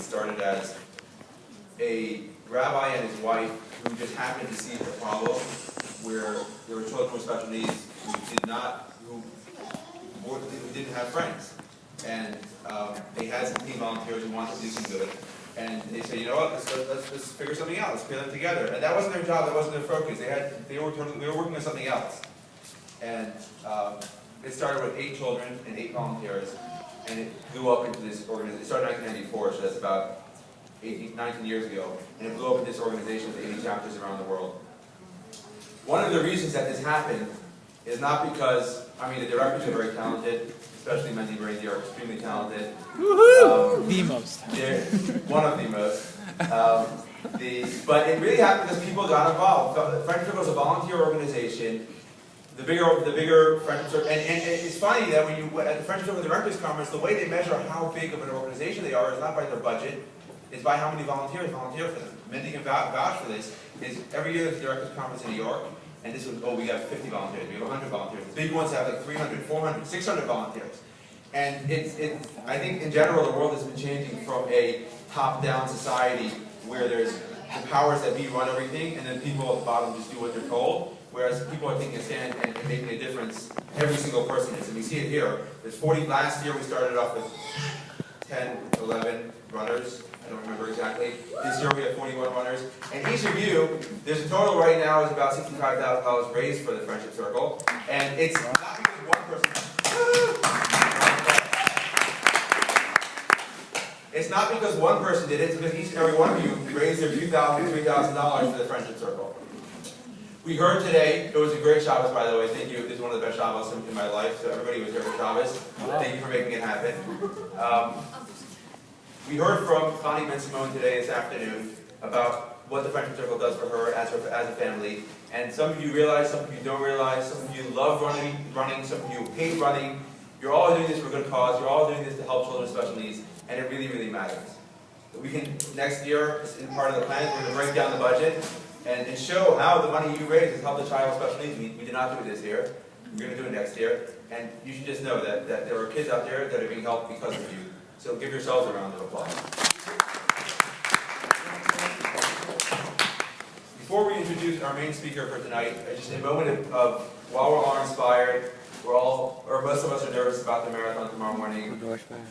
It started as a rabbi and his wife who just happened to see the problem where there were children with special needs who didn't have friends. And they had some team volunteers who wanted to do some good. And they said, you know what, let's figure something out. Let's put them together. And that wasn't their job. That wasn't their focus. They were working on something else. And it started with 8 children and 8 volunteers, and it grew up into this organization. It started in 1994, so that's about 19 years ago, and it blew up in this organization with 80 chapters around the world. One of the reasons that this happened is not because, the directors are very talented, especially Mendy Brady, they are extremely talented. The most. They're one of the most. But it really happened because people got involved. Friendship Circle is a volunteer organization. The bigger Friendship Circle, and it's funny that when you at the Friendship Circle Directors Conference, the way they measure how big of an organization they are is not by their budget, it's by how many volunteers volunteer for them. Mendy can vouch for this. Is every year there's a Directors Conference in New York, and this was, we got 50 volunteers, we have 100 volunteers. The big ones have like 300, 400, 600 volunteers. And I think in general the world has been changing from a top-down society where there's the powers that be run everything, and then people at the bottom just do what they're told. Whereas people are taking a stand and making a difference. Every single person is, and we see it here. There's 40. Last year we started off with 10, 11 runners. I don't remember exactly. This year we have 41 runners. And each of you, there's a total right now is about $65,000 raised for the Friendship Circle. And it's not because one person. It's not because one person did it. It's because each and every one of you raised their $2,000, $3,000 for the Friendship Circle. We heard today, it was a great Shabbos, by the way. Thank you. This is one of the best Shabbos in my life. So everybody was here for Shabbos. Thank you for making it happen. We heard from Connie Ben-Simone today, this afternoon, about what the Friendship Circle does for her as a family. And some of you realize, some of you don't realize, some of you love running, some of you hate running. You're all doing this for a good cause. You're all doing this to help children with special needs. And it really, really matters. We can, next year, in part of the plan, we're going to break down the budget and show how the money you raise has helped a child with special needs. We did not do it this year. We're going to do it next year. And you should just know that there are kids out there that are being helped because of you. So give yourselves a round of applause. Before we introduce our main speaker for tonight, just a moment of while we're all inspired, most of us are nervous about the marathon tomorrow morning.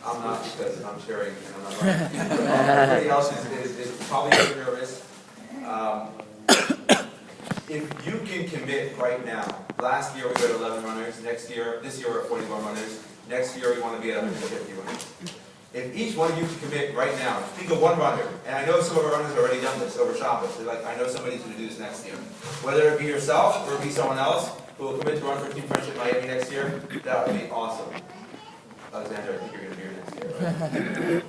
I'm not, because I'm cheering and I'm not running. Everybody else is probably very nervous. If you can commit right now, last year we were at 11 runners, this year we're at 41 runners, next year we want to be at 150 runners. If each one of you can commit right now, think of one runner, and I know some of our runners have already done this over Shabbos. They're like, I know somebody's going to do this next year. Whether it be yourself or it be someone else who will commit to run for Team Friendship Miami next year, that would be awesome. Alexander, I think you're going to be here next year,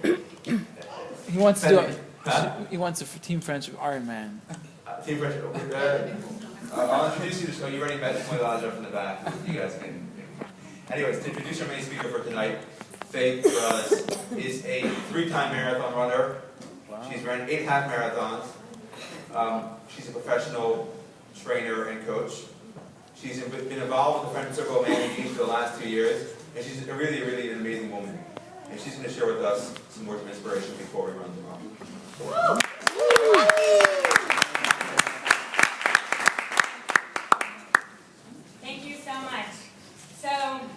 right? He wants to do it. He wants a Team Friendship Ironman. Team Friendship, I'll introduce you to, you already met Elijah from the back. You guys can. Anyways, to introduce our main speaker for tonight, Faye Perez is a 3-time marathon runner. Wow. She's ran 8 half marathons. She's a professional trainer and coach. She's been involved with the Friendship Circle of Miami Beach for the last 2 years, and she's a really, really an amazing woman. And she's going to share with us some words of inspiration before we run tomorrow. Thank you so much. So,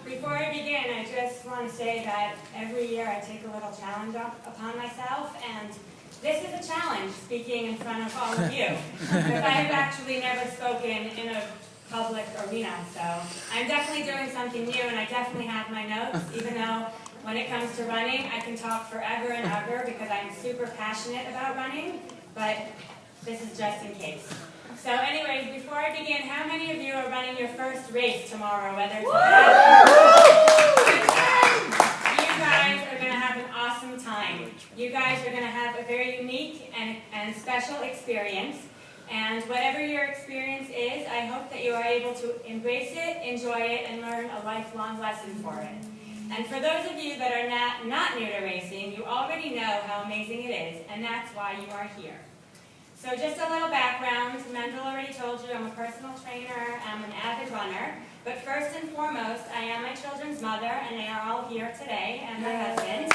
before I begin, I just want to say that every year I take a little challenge upon myself, and this is a challenge, speaking in front of all of you. Because I have actually never spoken in a public arena, so I'm definitely doing something new, and I definitely have my notes, even though when it comes to running, I can talk forever and ever because I'm super passionate about running, but this is just in case. So anyways, before I begin, how many of you are running your first race tomorrow, whether it's You guys are going to have an awesome time. You guys are going to have a very unique and special experience. And whatever your experience is, I hope that you are able to embrace it, enjoy it, and learn a lifelong lesson for it. And for those of you that are not new to racing, you already know how amazing it is, and that's why you are here. So just a little background. Mendel already told you I'm a personal trainer, I'm an avid runner, but first and foremost, I am my children's mother, and they are all here today, and my husband.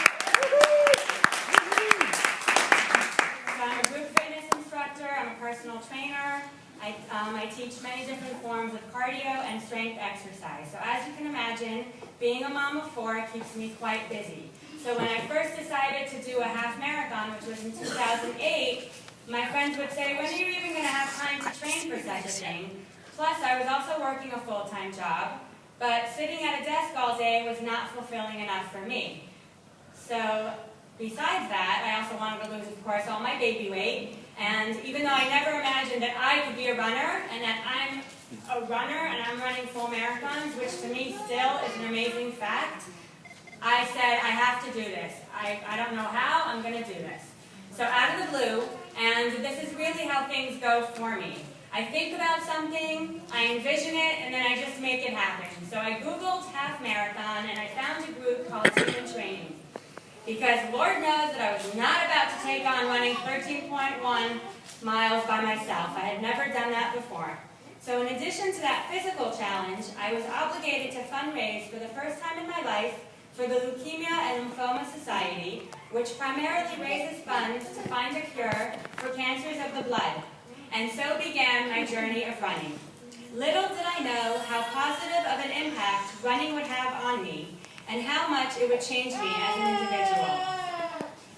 teach many different forms of cardio and strength exercise. So as you can imagine, being a mom of 4 keeps me quite busy. So when I first decided to do a half marathon, which was in 2008, my friends would say, when are you even going to have time to train for such a thing? Plus, I was also working a full-time job, but sitting at a desk all day was not fulfilling enough for me. So besides that, I also wanted to lose, of course, all my baby weight. And even though I never imagined that I could be a runner, and that I'm a runner and I'm running full marathons, which to me still is an amazing fact, I said, I have to do this. I don't know how, I'm going to do this. So out of the blue, and this is really how things go for me. I think about something, I envision it, and then I just make it happen. So I Googled half marathon, and I found a group called Team in Training. Because Lord knows that I was not about to take on running 13.1 miles by myself. I had never done that before. So in addition to that physical challenge, I was obligated to fundraise for the first time in my life for the Leukemia and Lymphoma Society, which primarily raises funds to find a cure for cancers of the blood. And so began my journey of running. Little did I know how positive of an impact running would have on me, and how much it would change me as an individual.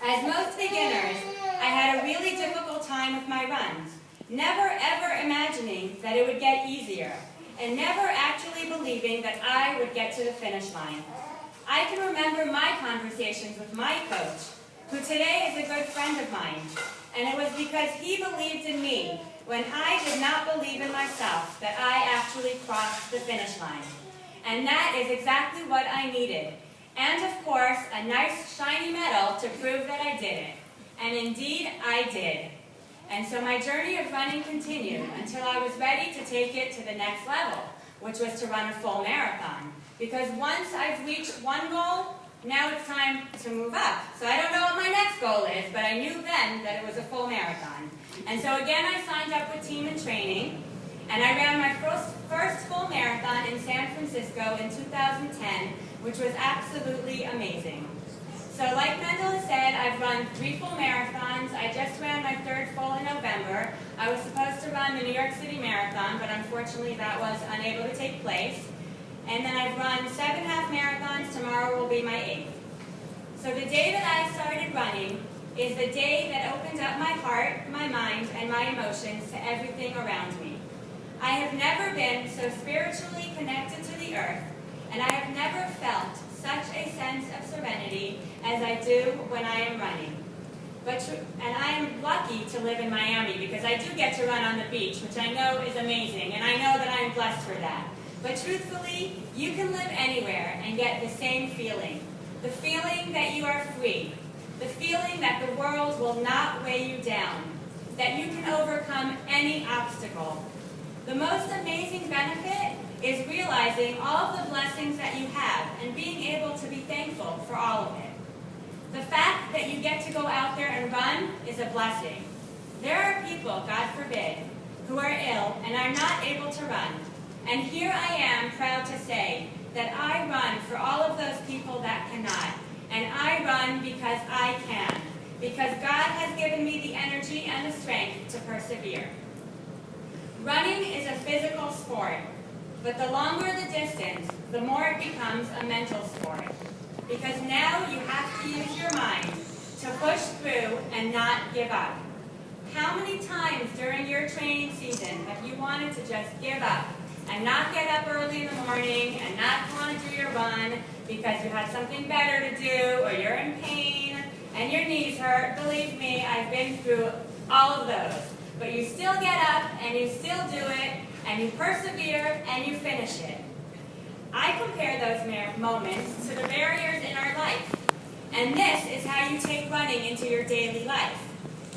As most beginners, I had a really difficult time with my runs, never ever imagining that it would get easier, and never actually believing that I would get to the finish line. I can remember my conversations with my coach, who today is a good friend of mine, and it was because he believed in me when I did not believe in myself that I actually crossed the finish line. And that is exactly what I needed. And of course, a nice shiny medal to prove that I did it. And indeed, I did. And so my journey of running continued until I was ready to take it to the next level, which was to run a full marathon. Because once I've reached one goal, now it's time to move up. So I don't know what my next goal is, but I knew then that it was a full marathon. And so again, I signed up with Team in Training, and I ran my first full marathon in San Francisco in 2010, which was absolutely amazing. So like Mendel has said, I've run 3 full marathons. I just ran my 3rd full in November. I was supposed to run the New York City Marathon, but unfortunately that was unable to take place. And then I've run 7 half marathons. Tomorrow will be my 8th. So the day that I started running is the day that opened up my heart, my mind, and my emotions to everything around me. I have never been so spiritually connected to the earth, and I have never felt such a sense of serenity as I do when I am running. And I am lucky to live in Miami because I do get to run on the beach, which I know is amazing, and I know that I am blessed for that. But truthfully, you can live anywhere and get the same feeling. The feeling that you are free. The feeling that the world will not weigh you down. That you can overcome any obstacle. The most amazing benefit is realizing all of the blessings that you have and being able to be thankful for all of it. The fact that you get to go out there and run is a blessing. There are people, God forbid, who are ill and are not able to run. And here I am proud to say that I run for all of those people that cannot. And I run because I can. Because God has given me the energy and the strength to persevere. Running is a physical sport, but the longer the distance, the more it becomes a mental sport. Because now you have to use your mind to push through and not give up. How many times during your training season have you wanted to just give up and not get up early in the morning and not want to do your run because you had something better to do or you're in pain and your knees hurt? Believe me, I've been through all of those. But you still get up, and you still do it, and you persevere, and you finish it. I compare those moments to the barriers in our life. And this is how you take running into your daily life.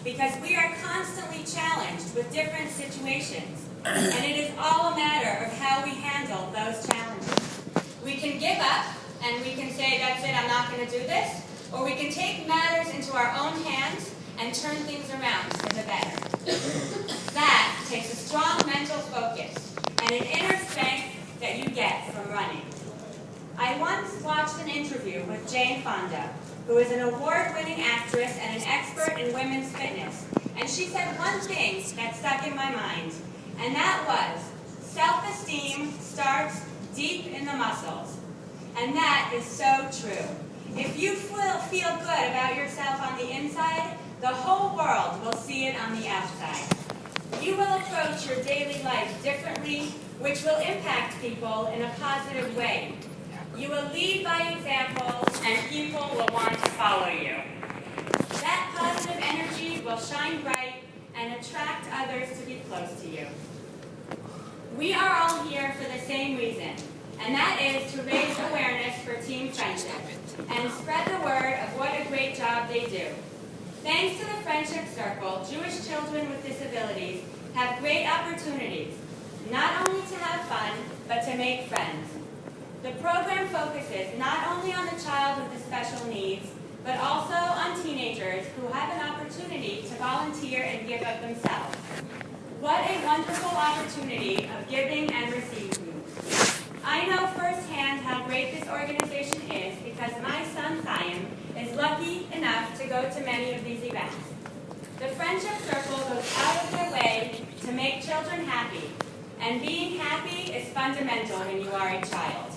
Because we are constantly challenged with different situations. And it is all a matter of how we handle those challenges. We can give up, and we can say, that's it, I'm not going to do this. Or we can take matters into our own hands and turn things around for the better. That takes a strong mental focus and an inner strength that you get from running. I once watched an interview with Jane Fonda, who is an award-winning actress and an expert in women's fitness. And she said one thing that stuck in my mind. and that was, self-esteem starts deep in the muscles. And that is so true. If you feel good about yourself on the inside, the whole world will see it on the outside. You will approach your daily life differently, which will impact people in a positive way. You will lead by example, and people will want to follow you. That positive energy will shine bright and attract others to be close to you. We are all here for the same reason, and that is to raise awareness for Team Friendship and spread the word of what a great job they do. Thanks to the Friendship Circle, Jewish children with disabilities have great opportunities, not only to have fun, but to make friends. The program focuses not only on the child with the special needs, but also on teenagers who have an opportunity to volunteer and give of themselves. What a wonderful opportunity of giving and receiving. I know firsthand how great this organization is because my son Chaim is lucky enough to go to many of these events. The Friendship Circle goes out of their way to make children happy, and being happy is fundamental when you are a child.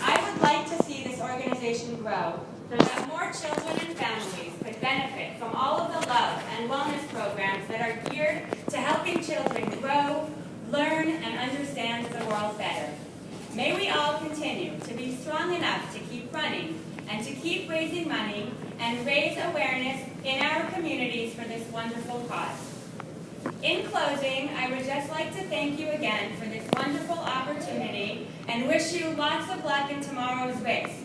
I would like to see this organization grow so that more children and families could benefit from all of the love and wellness programs that are geared to helping children grow, learn, and understand the world better. May we all continue to be strong enough to keep running and to keep raising money and raise awareness in our communities for this wonderful cause. In closing, I would just like to thank you again for this wonderful opportunity and wish you lots of luck in tomorrow's race.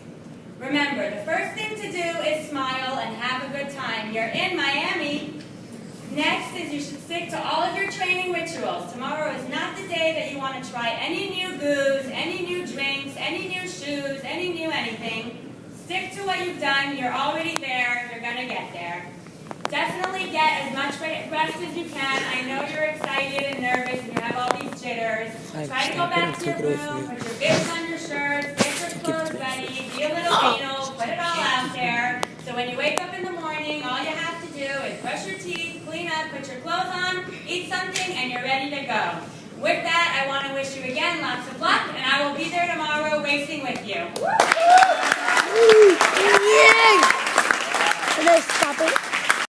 Remember, the first thing to do is smile and have a good time. You're in Miami. Next is you should stick to all of your training rituals. Tomorrow is not the day that you want to try any new goos, any new drinks, any new shoes, any new anything. Stick to what you've done. You're already there. You're going to get there. Definitely get as much rest as you can. I know you're excited and nervous and you have all these jitters. Try to go back to your room, put your bibs on your shirts, get your clothes ready, be a little anal, put it all out there. So when you wake up in the morning, all you have to do is brush your teeth, clean up, put your clothes on, eat something, and you're ready to go. With that, I want to wish you again lots of luck, and I will be there tomorrow racing with you. Yay! Can I stop it?